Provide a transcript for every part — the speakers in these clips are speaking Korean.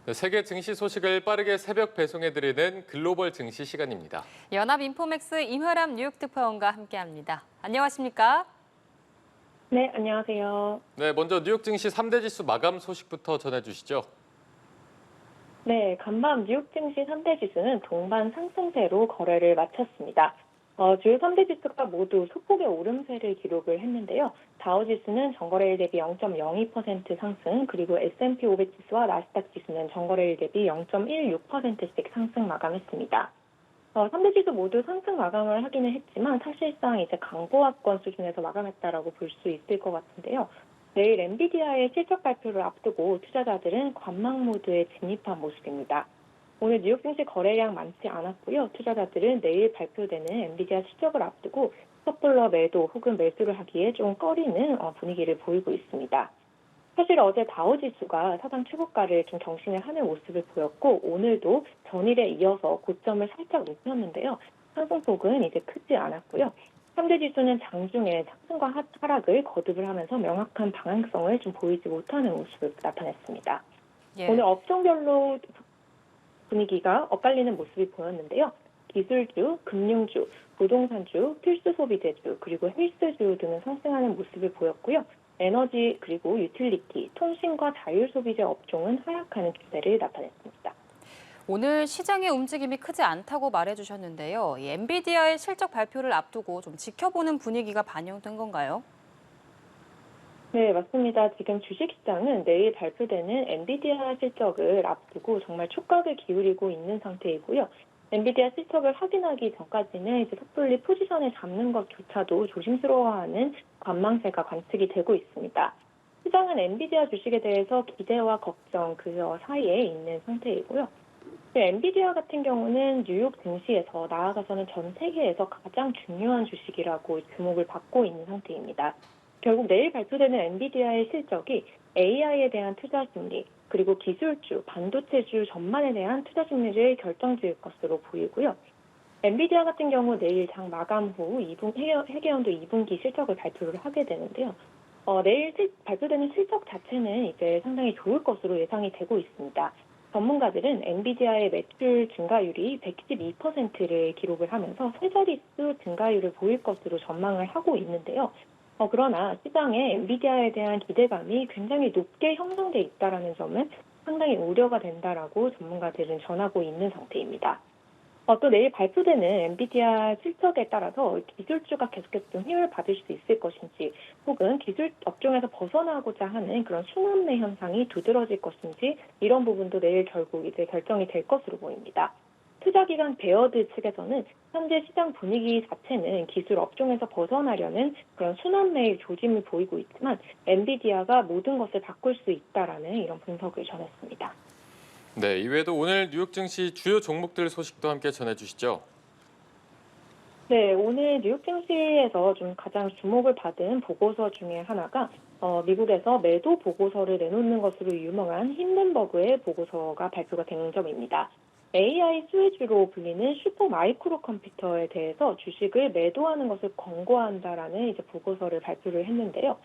네, 세계 증시 소식을 빠르게 새벽 배송해드리는 글로벌 증시 시간입니다. 연합인포맥스 임혈암 뉴욕 특파원과 함께합니다. 안녕하십니까? 네, 안녕하세요. 네, 먼저 뉴욕 증시 3대 지수 마감 소식부터 전해주시죠. 네, 간밤 뉴욕 증시 3대 지수는 동반 상승세로 거래를 마쳤습니다. 주요 3대 지수가 모두 소폭의 오름세를 기록을 했는데요. 다우지수는 전거래일 대비 0.02% 상승, 그리고 S&P 500 지수와 나스닥 지수는 전거래일 대비 0.16%씩 상승 마감했습니다. 3대 지수 모두 상승 마감을 하기는 했지만 사실상 이제 강보합권 수준에서 마감했다라고 볼 수 있을 것 같은데요. 내일 엔비디아의 실적 발표를 앞두고 투자자들은 관망 모드에 진입한 모습입니다. 오늘 뉴욕 증시 거래량 많지 않았고요. 투자자들은 내일 발표되는 엔비디아 실적을 앞두고 섣불러 매도 혹은 매수를 하기에 좀 꺼리는 분위기를 보이고 있습니다. 사실 어제 다우지수가 사상 최고가를 좀 경신을 하는 모습을 보였고 오늘도 전일에 이어서 고점을 살짝 높였는데요. 상승폭은 이제 크지 않았고요. 3대 지수는 장중에 상승과 하락을 거듭을 하면서 명확한 방향성을 좀 보이지 못하는 모습을 나타냈습니다. 예. 오늘 업종별로 분위기가 엇갈리는 모습이 보였는데요. 기술주, 금융주, 부동산주, 필수소비재주, 그리고 헬스주 등은 상승하는 모습을 보였고요. 에너지 그리고 유틸리티, 통신과 자율소비재 업종은 하락하는 추세를 나타냈습니다. 오늘 시장의 움직임이 크지 않다고 말해주셨는데요. 이 엔비디아의 실적 발표를 앞두고 좀 지켜보는 분위기가 반영된 건가요? 네, 맞습니다. 지금 주식시장은 내일 발표되는 엔비디아 실적을 앞두고 정말 촉각을 기울이고 있는 상태이고요. 엔비디아 실적을 확인하기 전까지는 이제 섣불리 포지션을 잡는 것조차도 조심스러워하는 관망세가 관측이 되고 있습니다. 시장은 엔비디아 주식에 대해서 기대와 걱정 그 사이에 있는 상태이고요. 엔비디아 같은 경우는 뉴욕 증시에서 나아가서는 전 세계에서 가장 중요한 주식이라고 주목을 받고 있는 상태입니다. 결국 내일 발표되는 엔비디아의 실적이 AI에 대한 투자 심리, 그리고 기술주, 반도체주 전반에 대한 투자 심리를 결정지을 것으로 보이고요. 엔비디아 같은 경우 내일 장 마감 후 회계연도 2분기 실적을 발표를 하게 되는데요. 내일 발표되는 실적 자체는 이제 상당히 좋을 것으로 예상이 되고 있습니다. 전문가들은 엔비디아의 매출 증가율이 112%를 기록을 하면서 세 자릿수 증가율을 보일 것으로 전망을 하고 있는데요. 그러나 시장에 엔비디아에 대한 기대감이 굉장히 높게 형성돼 있다는 점은 상당히 우려가 된다라고 전문가들은 전하고 있는 상태입니다. 또 내일 발표되는 엔비디아 실적에 따라서 기술주가 계속해서 좀 힘을 받을 수 있을 것인지 혹은 기술 업종에서 벗어나고자 하는 그런 순환매 현상이 두드러질 것인지 이런 부분도 내일 결국 이제 결정이 될 것으로 보입니다. 투자기관 베어드 측에서는 현재 시장 분위기 자체는 기술 업종에서 벗어나려는 그런 순환매의 조짐을 보이고 있지만 엔비디아가 모든 것을 바꿀 수 있다라는 이런 분석을 전했습니다. 네, 이외에도 오늘 뉴욕 증시 주요 종목들 소식도 함께 전해주시죠. 네, 오늘 뉴욕 증시에서 좀 가장 주목을 받은 보고서 중에 하나가 미국에서 매도 보고서를 내놓는 것으로 유명한 힌덴버그의 보고서가 발표가 된 점입니다. AI 수혜주로 불리는 슈퍼 마이크로 컴퓨터에 대해서 주식을 매도하는 것을 권고한다라는 이제 보고서를 발표를 했는데요.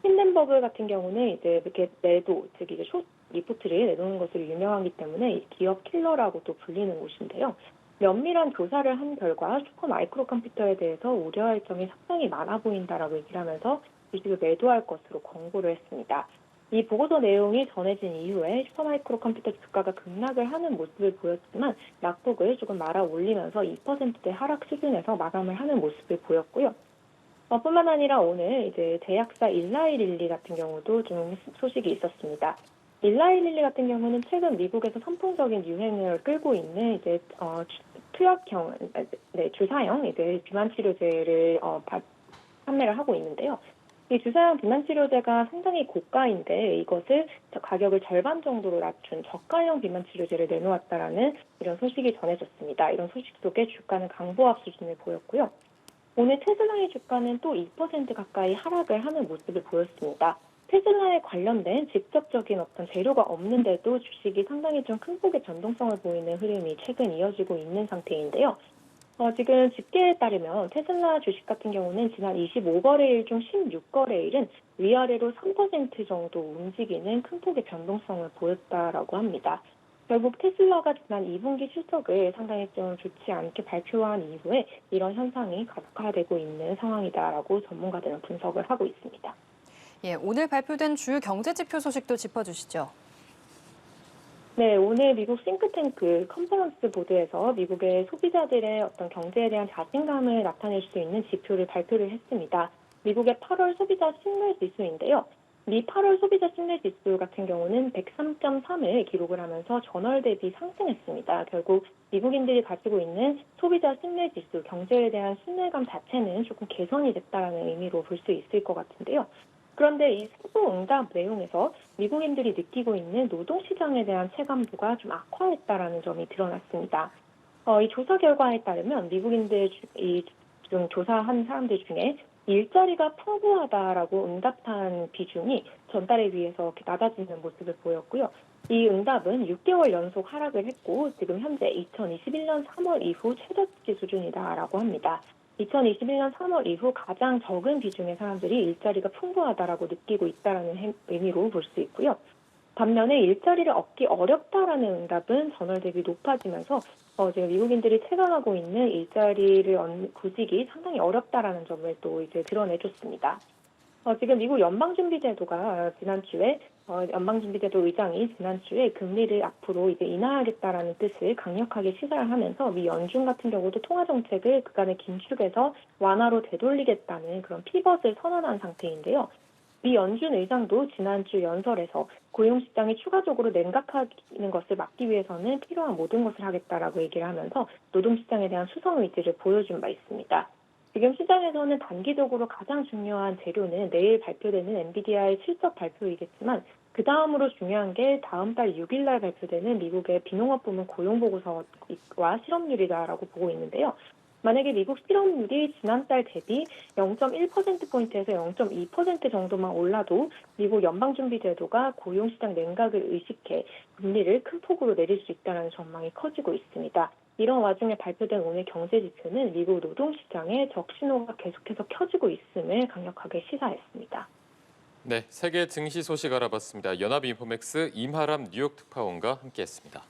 힌덴버그 같은 경우는 이제 이렇게 매도, 즉 이제 숏 리포트를 내놓는 것으로 유명하기 때문에 기업 킬러라고 또 불리는 곳인데요. 면밀한 조사를 한 결과 슈퍼 마이크로 컴퓨터에 대해서 우려할 점이 상당히 많아 보인다라고 얘기를 하면서 주식을 매도할 것으로 권고를 했습니다. 이 보고서 내용이 전해진 이후에 슈퍼마이크로 컴퓨터 주가가 급락을 하는 모습을 보였지만 낙폭을 조금 말아 올리면서 2%대 하락 수준에서 마감을 하는 모습을 보였고요. 뿐만 아니라 오늘 이제 제약사 일라이릴리 같은 경우도 좀 소식이 있었습니다. 일라이릴리 같은 경우는 최근 미국에서 선풍적인 유행을 끌고 있는 이제 투약형, 주사형 이제 비만 치료제를 판매를 하고 있는데요. 이 주사형 비만 치료제가 상당히 고가인데 이것을 가격을 절반 정도로 낮춘 저가형 비만 치료제를 내놓았다라는 이런 소식이 전해졌습니다. 이런 소식 속에 주가는 강보합 수준을 보였고요. 오늘 테슬라의 주가는 또 2% 가까이 하락을 하는 모습을 보였습니다. 테슬라에 관련된 직접적인 어떤 재료가 없는데도 주식이 상당히 좀 큰 폭의 변동성을 보이는 흐름이 최근 이어지고 있는 상태인데요. 지금 집계에 따르면 테슬라 주식 같은 경우는 지난 25거래일 중 16거래일은 위아래로 3% 정도 움직이는 큰 폭의 변동성을 보였다라고 합니다. 결국 테슬라가 지난 2분기 실적을 상당히 좀 좋지 않게 발표한 이후에 이런 현상이 가속화되고 있는 상황이다라고 전문가들은 분석을 하고 있습니다. 예, 오늘 발표된 주요 경제 지표 소식도 짚어주시죠. 네, 오늘 미국 싱크탱크 컨퍼런스 보드에서 미국의 소비자들의 어떤 경제에 대한 자신감을 나타낼 수 있는 지표를 발표를 했습니다. 미국의 8월 소비자 신뢰 지수인데요. 미 8월 소비자 신뢰 지수 같은 경우는 103.3을 기록을 하면서 전월 대비 상승했습니다. 결국 미국인들이 가지고 있는 소비자 신뢰 지수, 경제에 대한 신뢰감 자체는 조금 개선이 됐다는 의미로 볼 수 있을 것 같은데요. 그런데 이 세부 응답 내용에서 미국인들이 느끼고 있는 노동시장에 대한 체감도가 좀 악화했다라는 점이 드러났습니다. 이 조사 결과에 따르면 미국인들 중 조사한 사람들 중에 일자리가 풍부하다라고 응답한 비중이 전달에 비해서 낮아지는 모습을 보였고요. 이 응답은 6개월 연속 하락을 했고 지금 현재 2021년 3월 이후 최저치 수준이다라고 합니다. 2021년 3월 이후 가장 적은 비중의 사람들이 일자리가 풍부하다라고 느끼고 있다라는 의미로 볼 수 있고요. 반면에 일자리를 얻기 어렵다라는 응답은 전월 대비 높아지면서 지금 미국인들이 체감하고 있는 일자리를 구직이 상당히 어렵다라는 점을 또 이제 드러내줬습니다. 지금 미국 연방준비제도가 지난주에 연방준비제도 의장이 지난주에 금리를 앞으로 이제 인하하겠다라는 뜻을 강력하게 시사를 하면서 미 연준 같은 경우도 통화 정책을 그간의 긴축에서 완화로 되돌리겠다는 그런 피벗을 선언한 상태인데요. 미 연준 의장도 지난주 연설에서 고용시장이 추가적으로 냉각하는 것을 막기 위해서는 필요한 모든 것을 하겠다라고 얘기를 하면서 노동시장에 대한 수성 의지를 보여준 바 있습니다. 지금 시장에서는 단기적으로 가장 중요한 재료는 내일 발표되는 엔비디아의 실적 발표이겠지만 그 다음으로 중요한 게 다음 달 6일 날 발표되는 미국의 비농업 부문 고용보고서와 실업률이다라고 보고 있는데요. 만약에 미국 실업률이 지난달 대비 0.1%포인트에서 0.2% 정도만 올라도 미국 연방준비제도가 고용시장 냉각을 의식해 금리를 큰 폭으로 내릴 수 있다는 전망이 커지고 있습니다. 이런 와중에 발표된 오늘 경제지표는 미국 노동시장의 적신호가 계속해서 켜지고 있음을 강력하게 시사했습니다. 네, 세계 증시 소식 알아봤습니다. 연합인포맥스 임하람 뉴욕 특파원과 함께했습니다.